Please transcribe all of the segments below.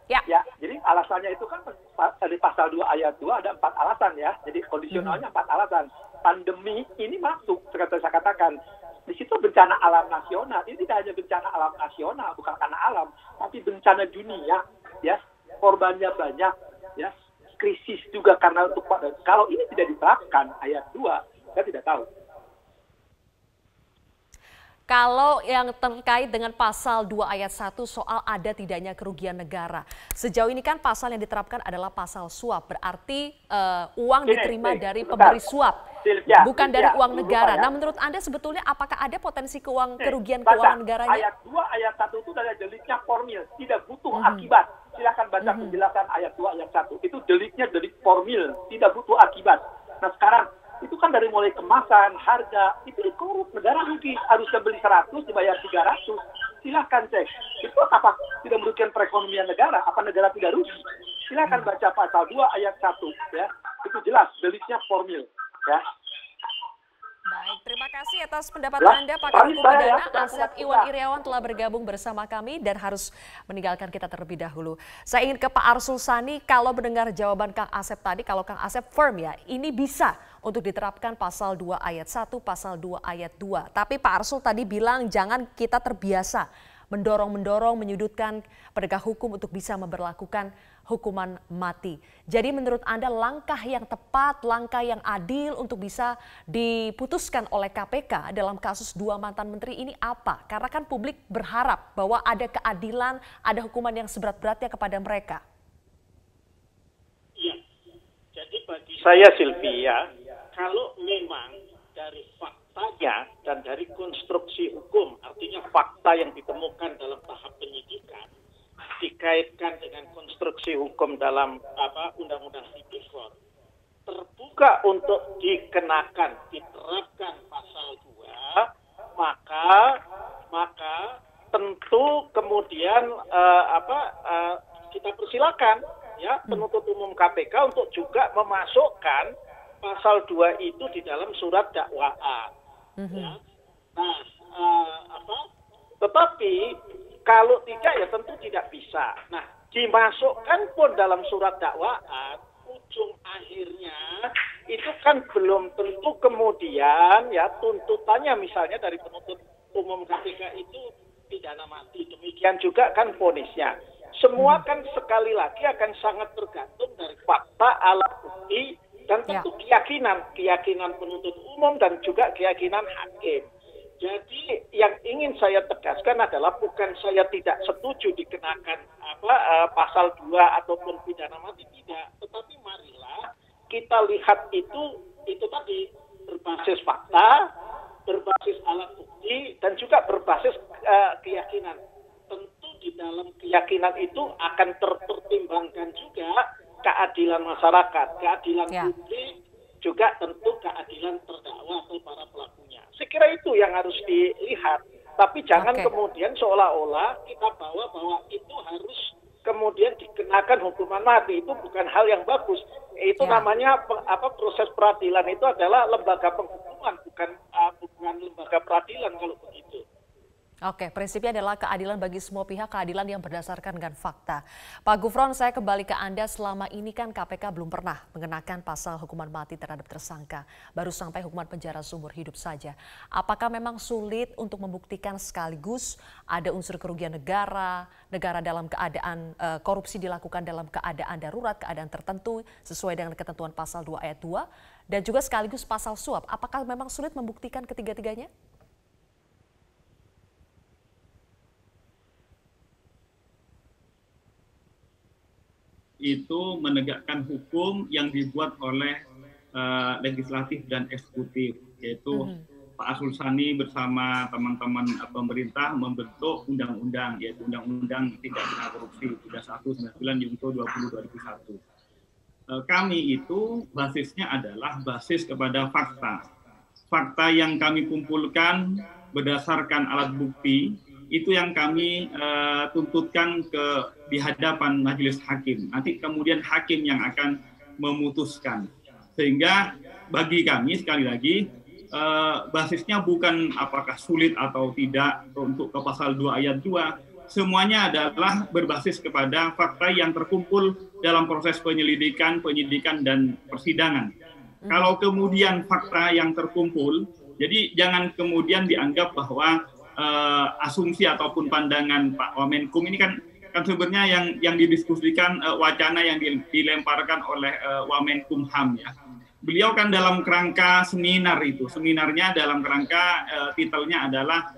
Ya. Ya, jadi alasannya itu kan di pasal 2 ayat 2 ada 4 alasan ya. Jadi kondisionalnya 4 alasan. Pandemi ini masuk, seperti saya katakan. Di situ bencana alam nasional. Ini tidak hanya bencana alam nasional, bukan karena alam, tapi bencana dunia, ya. Korbannya banyak, ya. Krisis juga karena untuk kalau ini tidak diterapkan ayat 2, saya tidak tahu. Kalau yang terkait dengan pasal 2 ayat 1 soal ada tidaknya kerugian negara. Sejauh ini kan pasal yang diterapkan adalah pasal suap. Berarti uang diterima dari pemberi suap, bukan dari uang negara. Nah, menurut Anda sebetulnya apakah ada potensi kerugian keuangan negaranya? Ayat 2 ayat 1 itu adalah deliknya formil, tidak butuh akibat. Silakan baca penjelasan ayat 2 ayat 1. Itu deliknya delik formil, tidak butuh akibat. Nah, sekarang itu kan dari mulai kemasan, harga, itu dikorup. Negara rugi, harusnya beli 100, dibayar 300. Silahkan cek. Itu apa? Tidak merugikan perekonomian negara. Apa negara tidak rugi? Silahkan baca pasal 2 ayat 1. Ya. Itu jelas, deliknya formil. Ya. Baik, terima kasih atas pendapat Anda, Pakar Hukum Pidana Asep Iwan Iriawan telah bergabung bersama kami dan harus meninggalkan kita terlebih dahulu. Saya ingin ke Pak Arsul Sani, kalau mendengar jawaban Kang Asep tadi, kalau Kang Asep firm ya, ini bisa untuk diterapkan pasal 2 ayat 1, pasal 2 ayat 2. Tapi Pak Arsul tadi bilang jangan kita terbiasa mendorong-mendorong, menyudutkan penegak hukum untuk bisa memberlakukan hukuman mati. Jadi menurut Anda langkah yang tepat, langkah yang adil untuk bisa diputuskan oleh KPK dalam kasus 2 mantan menteri ini apa? Karena kan publik berharap bahwa ada keadilan, ada hukuman yang seberat-beratnya kepada mereka. Iya, jadi bagi saya Sylvia, kalau memang dari faktanya dan dari konstruksi hukum, artinya fakta yang ditemukan dalam tahap penyidikan, dikaitkan dengan konstruksi hukum dalam Undang-Undang Tipikor, terbuka untuk diterapkan pasal 2, maka tentu kemudian kita persilakan ya penuntut umum KPK untuk juga memasukkan pasal 2 itu di dalam surat dakwaan. Ya. Nah, tetapi kalau tidak ya tentu tidak bisa. Nah, dimasukkan pun dalam surat dakwaan, ujung akhirnya itu kan belum tentu kemudian ya tuntutannya misalnya dari penuntut umum KPK itu pidana mati. Demikian juga kan vonisnya. Semua kan sekali lagi akan sangat tergantung dari fakta, alat bukti, dan tentu keyakinan penuntut umum dan juga keyakinan hakim. Jadi yang ingin saya tegaskan adalah bukan saya tidak setuju dikenakan pasal 2 ataupun pidana mati, tidak, tetapi marilah kita lihat itu tadi berbasis fakta, berbasis alat bukti dan juga berbasis keyakinan. Tentu di dalam keyakinan itu akan terpertimbangkan juga keadilan masyarakat, keadilan publik, juga tentu keadilan terdakwa atau para pelakunya. Saya kira itu yang harus dilihat. Tapi jangan kemudian seolah-olah kita bawa bahwa itu harus kemudian dikenakan hukuman mati. Itu bukan hal yang bagus. Itu namanya proses peradilan itu adalah lembaga penghukuman, bukan lembaga peradilan kalau begitu. Oke, prinsipnya adalah keadilan bagi semua pihak, keadilan yang berdasarkan dengan fakta. Pak Gufron, saya kembali ke Anda. Selama ini kan KPK belum pernah mengenakan pasal hukuman mati terhadap tersangka. Baru sampai hukuman penjara seumur hidup saja. Apakah memang sulit untuk membuktikan sekaligus ada unsur kerugian negara dalam keadaan korupsi dilakukan dalam keadaan darurat, keadaan tertentu sesuai dengan ketentuan pasal 2 ayat 2, dan juga sekaligus pasal suap. Apakah memang sulit membuktikan ketiga-tiganya? Itu menegakkan hukum yang dibuat oleh legislatif dan eksekutif, yaitu Pak Arsul Sani bersama teman-teman pemerintah membentuk undang-undang, yaitu Undang-Undang Tindak Pidana Korupsi 3199 Yungto 20/2001. Kami itu basisnya adalah basis kepada fakta. Fakta yang kami kumpulkan berdasarkan alat bukti itu yang kami tuntutkan di hadapan majelis hakim. Nanti kemudian hakim yang akan memutuskan. Sehingga bagi kami sekali lagi basisnya bukan apakah sulit atau tidak untuk ke pasal 2 ayat 2, semuanya adalah berbasis kepada fakta yang terkumpul dalam proses penyelidikan, penyidikan, dan persidangan. Kalau kemudian fakta yang terkumpul, jadi jangan kemudian dianggap bahwa asumsi ataupun pandangan Pak Wamenkum ini kan sebenarnya yang didiskusikan wacana yang dilemparkan oleh Wamenkumham ya. Beliau kan dalam kerangka seminar itu, seminarnya dalam kerangka titelnya adalah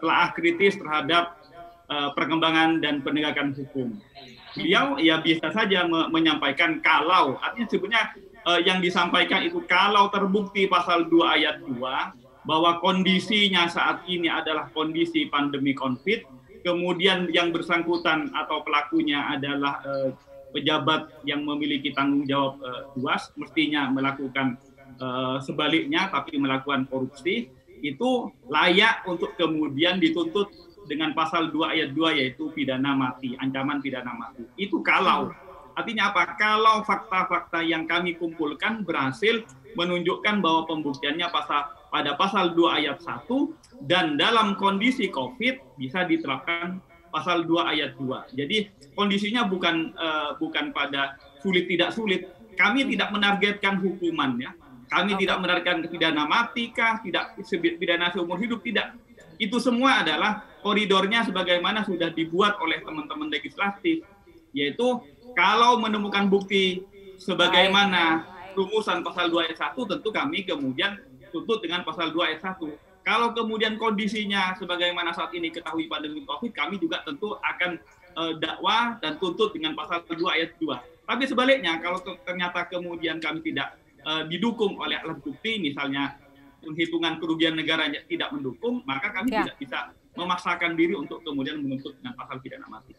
telaah kritis terhadap perkembangan dan penegakan hukum. Beliau ya bisa saja menyampaikan kalau, artinya sebenarnya yang disampaikan itu kalau terbukti pasal 2 ayat 2 bahwa kondisinya saat ini adalah kondisi pandemi COVID, kemudian yang bersangkutan atau pelakunya adalah pejabat yang memiliki tanggung jawab luas, mestinya melakukan sebaliknya tapi melakukan korupsi, itu layak untuk kemudian dituntut dengan pasal 2 ayat 2 yaitu pidana mati, ancaman pidana mati. Itu kalau. Artinya apa? Kalau fakta-fakta yang kami kumpulkan berhasil menunjukkan bahwa pembuktiannya pada pasal 2 ayat 1 dan dalam kondisi COVID bisa diterapkan pasal 2 ayat 2. Jadi kondisinya bukan pada sulit tidak sulit. Kami tidak menargetkan hukuman ya. Kami tidak menargetkan pidana mati kah, tidak pidana seumur hidup, tidak. Itu semua adalah koridornya sebagaimana sudah dibuat oleh teman-teman legislatif, yaitu kalau menemukan bukti sebagaimana rumusan pasal 2 ayat 1, tentu kami kemudian tuntut dengan pasal 2 ayat 1. Kalau kemudian kondisinya sebagaimana saat ini ketahui pandemi COVID, kami juga tentu akan dakwah dan tuntut dengan pasal 2 ayat 2. Tapi sebaliknya, kalau ternyata kemudian kami tidak didukung oleh alat bukti, misalnya penghitungan kerugian negara tidak mendukung, maka kami tidak bisa memaksakan diri untuk kemudian menuntut dengan pasal pidana mati.